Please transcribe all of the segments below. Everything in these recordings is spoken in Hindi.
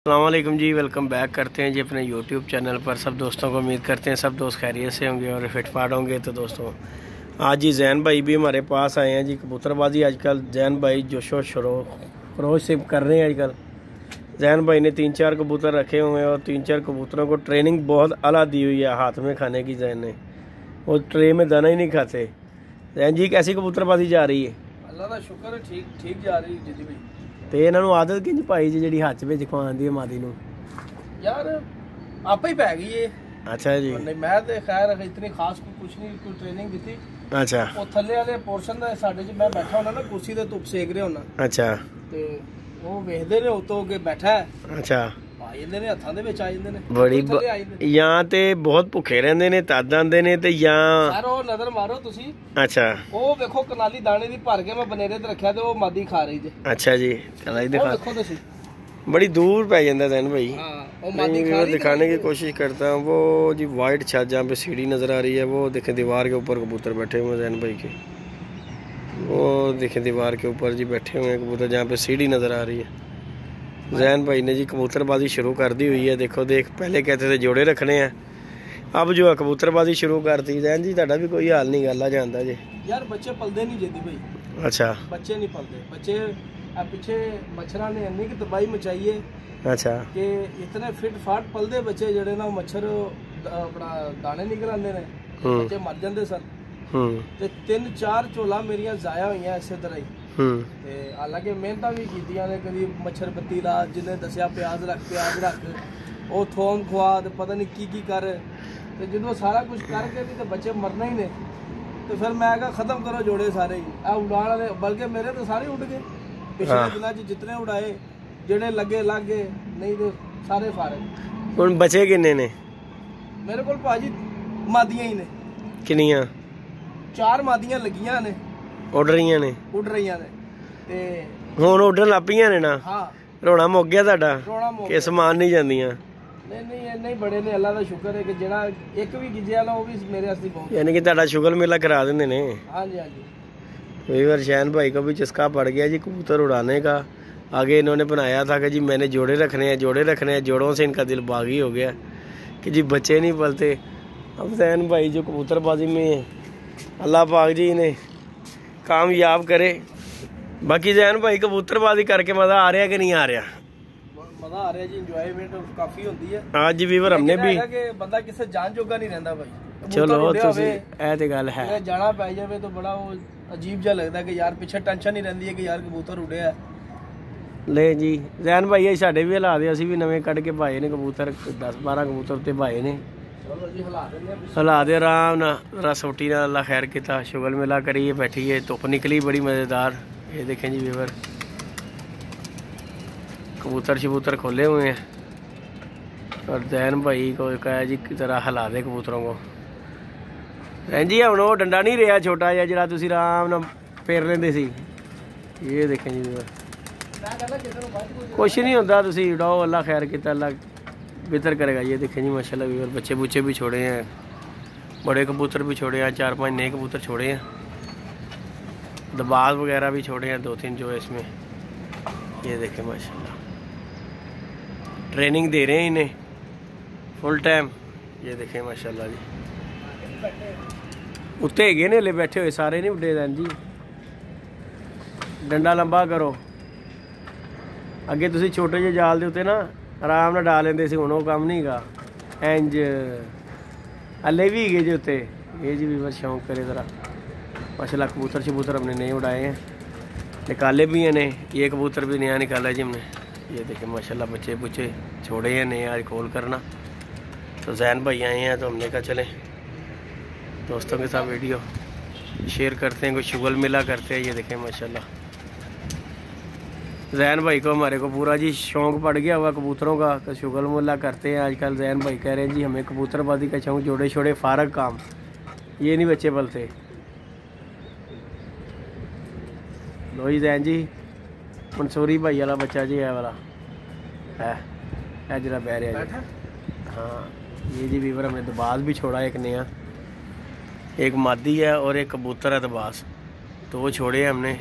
अस्सलाम वालेकुम जी, वेलकम बैक करते हैं जी अपने यूट्यूब चैनल पर। सब दोस्तों को उम्मीद करते हैं सब दोस्त खैरियत से होंगे और फिटफाट होंगे। तो दोस्तों आज जी जैन भाई भी हमारे पास आए हैं जी। कबूतरबाजी आजकल जैन भाई जोशो खरोश से कर रहे हैं। आजकल जैन भाई ने 3-4 कबूतर रखे हुए हैं और 3-4 कबूतरों को ट्रेनिंग बहुत अला दी हुई है हाथ में खाने की। जैन ने वो ट्रे में दाना ही नहीं खाते। जैन जी कैसी कबूतरबाजी जा रही है? अल्लाह का शुक्र है, ठीक जा रही जी भाई। तो इन्हों आदत किंज पाई जी जी हथ में खवान दी मादी नूं? यार आप ही पै गई है। अच्छा जी। नहीं मैं तो खैर इतनी खास कुछ नहीं कोई ट्रेनिंग दी। अच्छा वो थल्ले वाले पोर्शन दा साडे च मैं बैठा होना ना कुर्सी ते धुप सेक रहा होना। अच्छा ते वो वेखदे ने उतो के बैठा है। अच्छा आ ਜਾਂਦੇ ਨੇ ਹੱਥਾਂ ਦੇ ਵਿੱਚ ਆ ਜਾਂਦੇ ਨੇ बड़ी ਜਾਂ ਤੇ ਬਹੁਤ ਭੁੱਖੇ ਰਹਿੰਦੇ ਨੇ ਤਦ ਆਂਦੇ ਨੇ ਤੇ ਜਾਂ ਸਰ ਉਹ ਨਜ਼ਰ ਮਾਰੋ ਤੁਸੀਂ। ਅੱਛਾ ਉਹ ਵੇਖੋ ਕਨਾਲੀ ਦਾਣੇ ਦੀ ਭਰ ਕੇ ਮੈਂ ਬਨੇਰੇ ਤੇ ਰੱਖਿਆ ਤੇ ਉਹ ਮਾਦੀ ਖਾ ਰਹੀ ਜੇ। अच्छा जी चला ਉਹ ਵੇਖੋ ਤੁਸੀਂ। बड़ी दूर पै जाता है भाई। हाँ वो मादी खा रही। दिखाने की कोशिश करता हूँ। वो जी वाइट छत जहाँ पे सीढ़ी नज़र आ रही है वो देखें दीवार के ऊपर कबूतर बैठे हुए हैं जैन भाई के। वो देखें दीवार के ऊपर जी बैठे हुए हैं कबूतर जहाँ पे सीढ़ी नज़र आ रही है। जैन भाई ने जी कबूतरबाजी शुरू कर दी हुई है। देखो पहले कहते थे जोड़े रखने हैं, अब जो है कबूतरबाजी शुरू कर दी। जैन जी ਤੁਹਾਡਾ भी कोई हाल नहीं गल जानता जी? यार बच्चे पलते नहीं जेदी भाई। अच्छा बच्चे नहीं पलते। बच्चे पीछे मच्छर ने इन्नी की तबाही मचाई है। अच्छा कि इतने फिट फाट पलते बच्चे जड़े ना मच्छर अपना दाने निकल आते हैं, बच्चे मर जाते सन। ते 3-4 झोला मेरिया जाया हुई इस तरह ही। हालांकि मेहनत भी कीतियां ने, कभी मच्छर बत्ती ला जिन्हें दसिया प्याज रख वो थोम खुआ तो पता नहीं की कर। तो जो सारा कुछ करके भी तो बच्चे मरना ही ने। तो फिर मैं कहा खत्म करो जोड़े सारे ही आ उड़ाने वाले, बल्कि मेरे तो सारे उड़ गए पिछले दिनों जितने उड़ाए जेड़े लगे लग गए, नहीं तो सारे फारे। हुण बचे किन्ने ने? मेरे को भाजी मादियां ही ने। किन्नियां? 4 मादियां लगियां ने, उड़ रही ने ते हुण उड़न लग पईयां ने ना। हाँ रोना मुक गया तुहाडा रोना मुक कि समान नहीं जांदियां? नहीं बड़े ने, अल्लाह का शुक्र है कि जेड़ा एक भी गिजया ना वो भी मेरे वास्ते बहुत। यानी कि तुहाडा शुगल मेला करा देंदे ने? हाँ जी हाँ जी। कई बार शैन भाई को भी चस्का पड़ गया जी कबूतर उड़ाने का। आगे इन्होंने बनाया था कि जी मैंने जोड़े रखने हैं। जोड़ों से इनका दिल बागी हो गया कि जी बच्चे नहीं पलते। अब जैन भाई जो कबूतरबाजी में अल्लाह पाक जी इन्हें कामयाब करे। बाकी जैन भाई कबूतरबाजी करके मज़ा आ रहा है कि नहीं आ रहा? मज़ा आ रहा है जी, इंजॉयमेंट काफ़ी होती है। आज जी वीवर हमने भी बंदा किसी जान जोगा नहीं रहता भाई। चलो तो गल है जाना पै जाए तो बड़ा वो अजीब जा लगता है कि यार पीछे टेंशन नहीं रहती है कि यार कबूतर उड़े है। ले जी जैन भाई साढ़े भी हालात असी भी नवे कढ़ के पाए ने कबूतर 10-12 कबूतर उत्ते पाए ने। हालात आराम ना सोटी ना अल्लाह खैर किया। शुगल मेला करिए बैठिए, धुप निकली बड़ी मज़ेदार। ये देखें जी वीवर कबूतर शबूतर खोले हुए हैं और जैन भाई को कहा जी की तरह हिला दे कबूतरों को। जैन जी हम वो डंडा नहीं रहा छोटा जहा जरा तुम आराम ना फेर लेंदे सी। ये देखें जी वीवर कुछ नहीं होता, तुम उड़ाओ अल्लाह खैर किया, अल्लाह बेहतर करेगा। ये देखें जी माशाल्लाह वीवर बच्चे बुच्चे भी छोड़े हैं, बड़े कबूतर भी छोड़े हैं, 4-5 नए कबूतर छोड़े हैं, दबाज वगैरह भी छोड़े हैं 2-3 जो है इसमें। ये देखें माशाल्लाह ट्रेनिंग दे रहे हैं इन्हें फुल टाइम। ये देखें माशाल्लाह जी उत्ते है ने ले बैठे हुए सारे नहीं उड़े दैन जी। डंडा लंबा करो। अगे तुम छोटे जे जाल दे उत्ते ना आराम नाल डाल लेंदे सी, हुण वो काम नहीं गा इंज हले भी गए जी उत्ते। ये जी भी बस शौक करे ज़रा माशाल्लाह। कबूतर शबूतर हमने नहीं उड़ाए हैं, निकाले भी हैं ने। ये कबूतर भी नया निकाला जी हमने। ये देखें माशाल्लाह बच्चे बुच्चे छोड़े हैं नए आज खोल करना। तो जैन भाई आए हैं तो हमने कहा चलें दोस्तों के साथ वीडियो शेयर करते हैं, कोई शुगल मेला करते हैं। ये देखें माशाल्लाह जैन भाई को हमारे को पूरा जी शौक़ पड़ गया हुआ कबूतरों का, तो शुगल मेला करते हैं आजकल। जैन भाई कह रहे हैं जी हमें कबूतरबाजी का शौक़, जोड़े छोड़े फारग काम, ये नहीं बच्चे पलते। लो जी जैन जी मंसूरी भाई वाला बच्चा जी है वाला है जरा बह रहा है। हाँ ये जी वीवर हमने दबाज भी छोड़ा एक नया, एक मादी है और एक कबूतर है दबाज, तो वो छोड़े हैं हमने।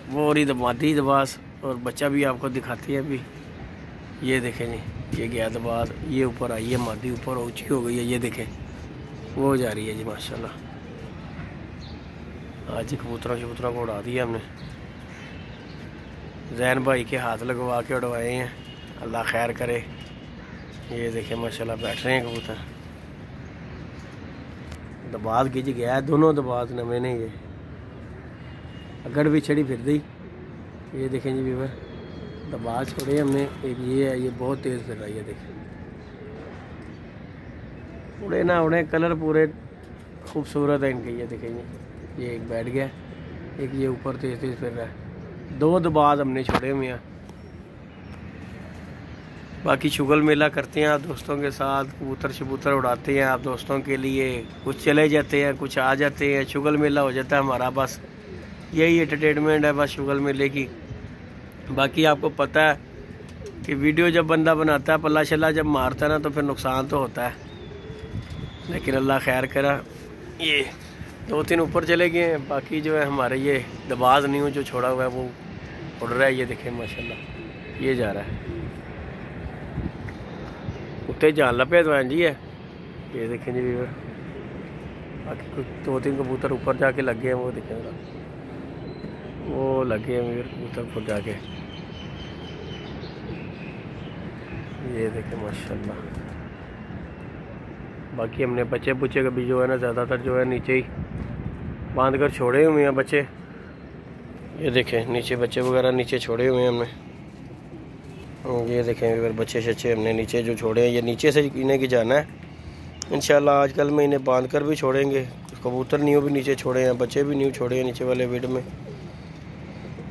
वो और ही मादी दबाज और बच्चा भी आपको दिखाती है अभी। ये देखें जी, ये गया दबाद, ये ऊपर आई है मादी, ऊपर ऊंची हो गई है, ये देखें वो जा रही है जी माशाल्लाह। आज ही कबूतरों शबूतरों को उड़ा दिया हमने, जैन भाई के हाथ लगवा के उड़वाए हैं, अल्लाह खैर करे। ये देखें माशाल्लाह बैठ रहे हैं कबूतर। दबाद गिज गया है, दोनों दबाद नवे ने, ये अगड़ भी छड़ी फिर दी। ये देखें जी व्यूअर, दबाद छोड़े हमने, एक ये है, ये बहुत तेज़ फिर रही है, देखें उड़े ना उड़े, कलर पूरे खूबसूरत है इनके। ये देखें ये एक बैठ गया, एक ये ऊपर तेज़ तेज़ फिर रहा है। 2 दबाद हमने छोड़े हुए हैं। बाकी शुगल मेला करते हैं आप दोस्तों के साथ, कबूतर शबूतर उड़ाते हैं आप दोस्तों के लिए, कुछ चले जाते हैं कुछ आ जाते हैं, शुगल मेला हो जाता है हमारा, बस यही एंटरटेनमेंट है बस शुगल मेले की। बाकी आपको पता है कि वीडियो जब बंदा बनाता है, पल्ला शल्ला जब मारता है ना, तो फिर नुकसान तो होता है, लेकिन अल्लाह खैर करा। ये 2-3 ऊपर चले गए हैं, बाकी जो है हमारे ये दबाज नहीं हो जो छोड़ा हुआ है वो उड़ रहा है। ये देखें माशाल्लाह, ये जा रहा है उत्ते जान लपे तो जी है। ये देखें जी व्यूअर, बाकी कुछ 2-3 कबूतर ऊपर जाके लगे हैं, वो देखें वो लगे हैं व्यूअर कबूतर ऊपर जाके। ये देखें माशाल्लाह। बाकी हमने बच्चे बुच्चे कभी जो है ना ज़्यादातर जो है नीचे ही बांध कर छोड़े हुए हैं बच्चे। ये देखें नीचे बच्चे वगैरह नीचे छोड़े हुए हैं हमने। ये देखें अगर बच्चे शच्चे हमने नीचे जो छोड़े हैं, ये नीचे से इन्हें की जाना है इंशाल्लाह। आजकल में इन्हें बांध कर भी छोड़ेंगे, कबूतर न्यू भी नीचे छोड़े हैं, बच्चे भी न्यू छोड़े हैं नीचे वाले विड में,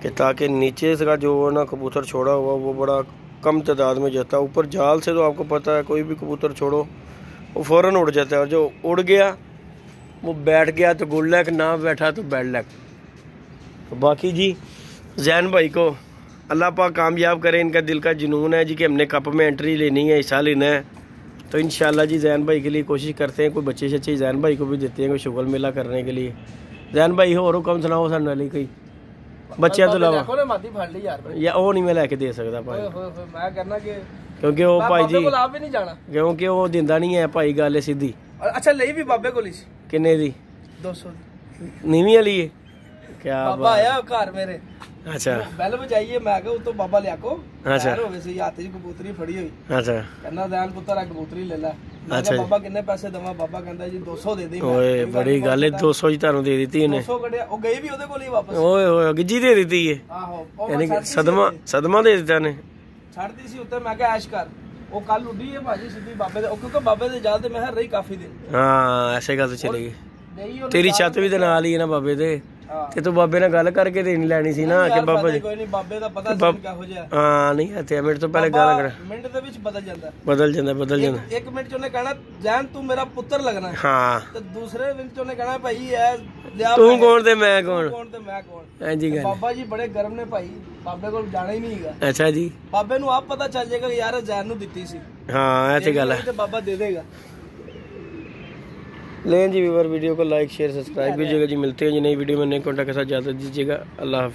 कि ताकि नीचे से का जो ना कबूतर छोड़ा हुआ वो बड़ा कम तादाद में जाता है। ऊपर जाल से तो आपको पता है कोई भी कबूतर छोड़ो वो फ़ौरन उड़ जाता है, और जो उड़ गया वो बैठ गया तो गुड लक, ना बैठा तो बैड लक। तो बाकी जी जैन भाई को अल्लाह पाक कामयाब करे, इनका दिल का जुनून है जी कि हमने कप में एंट्री लेनी है, हिस्सा लेना है। तो इंशाल्लाह जी जैन भाई के लिए कोशिश करते हैं, कोई बच्चे शच्चे जैन भाई को भी देते हैं कोई शुगल मेला करने के लिए। जैन भाई हो कम सुनाओ सन वाली कोई बच्चे तो अलावा या वो नहीं मैं लैके दे सकता भाई, क्योंकि वो भाई जी क्योंकि वो दिंदा नहीं है भाई, गल सीधी। अच्छा ले भी बाबे को किन्ने दी 200 नीवी वाली है क्या बाबा आया घर मेरे। अच्छा बैल बजाइए, मैं कहा तो बाबा लिया को अच्छा हो गए सी हाथ च कबूतरी फड़ी हुई। अच्छा कहना दैन पुत्र आ कबूतरी ले ला। अच्छा बाबा किन्ने पैसे दवा? बाबा कहंदा जी 200 दे दे। ओए बड़ी गल है, 200 जी तानू दे दी इन्हें। 200 कड़िया ओ गई भी ओदे कोल ही वापस। ओए ओए गिज्जी दे दी है। आहो यानी कि सदमा दे दिता ने, छड़ दी सी उत्ते। मैं कहा ऐश कर, ओ कल उड़ी है भाजी सीधी बाबे दे, क्योंकि बाबे दे जाल ते मैं रही काफी दिन। हां ऐसे गल तो चलेगी, तेरी छत भी ते नाल ही है ना बाबे दे, ते तू बाबे नाल गल करके देनी लैनी सी ना कि बाबा जी कोई नहीं बाबे दा पता सी क्या हो जाए। हां नहीं आते मिनट तो पहले गल कर, मिनट दे विच बदल जांदा एक मिनट च उन्हें कहना जैन तू मेरा पुत्र लगना है। हां ते दूसरे मिनट च उन्हें कहना भाई है लिया तू कौन ते मैं कौन ते मैं कौन। हां जी गल बाबा जी बड़े गर्म ने भाई, बाबे कोल जाना ही नहीं हैगा। अच्छा जी बाबे नु आप पता चल जाएगा यार जैन नु दित्ती सी। हां ऐसे गल है, ते बाबा दे देगा। लें जी व्यूअर वीडियो को लाइक शेयर सब्सक्राइब कीजिएगा जी। मिलते हैं जी नई वीडियो में नए कॉन्टेक्ट के साथ, ज़्यादा दीजिएगा। अल्लाह।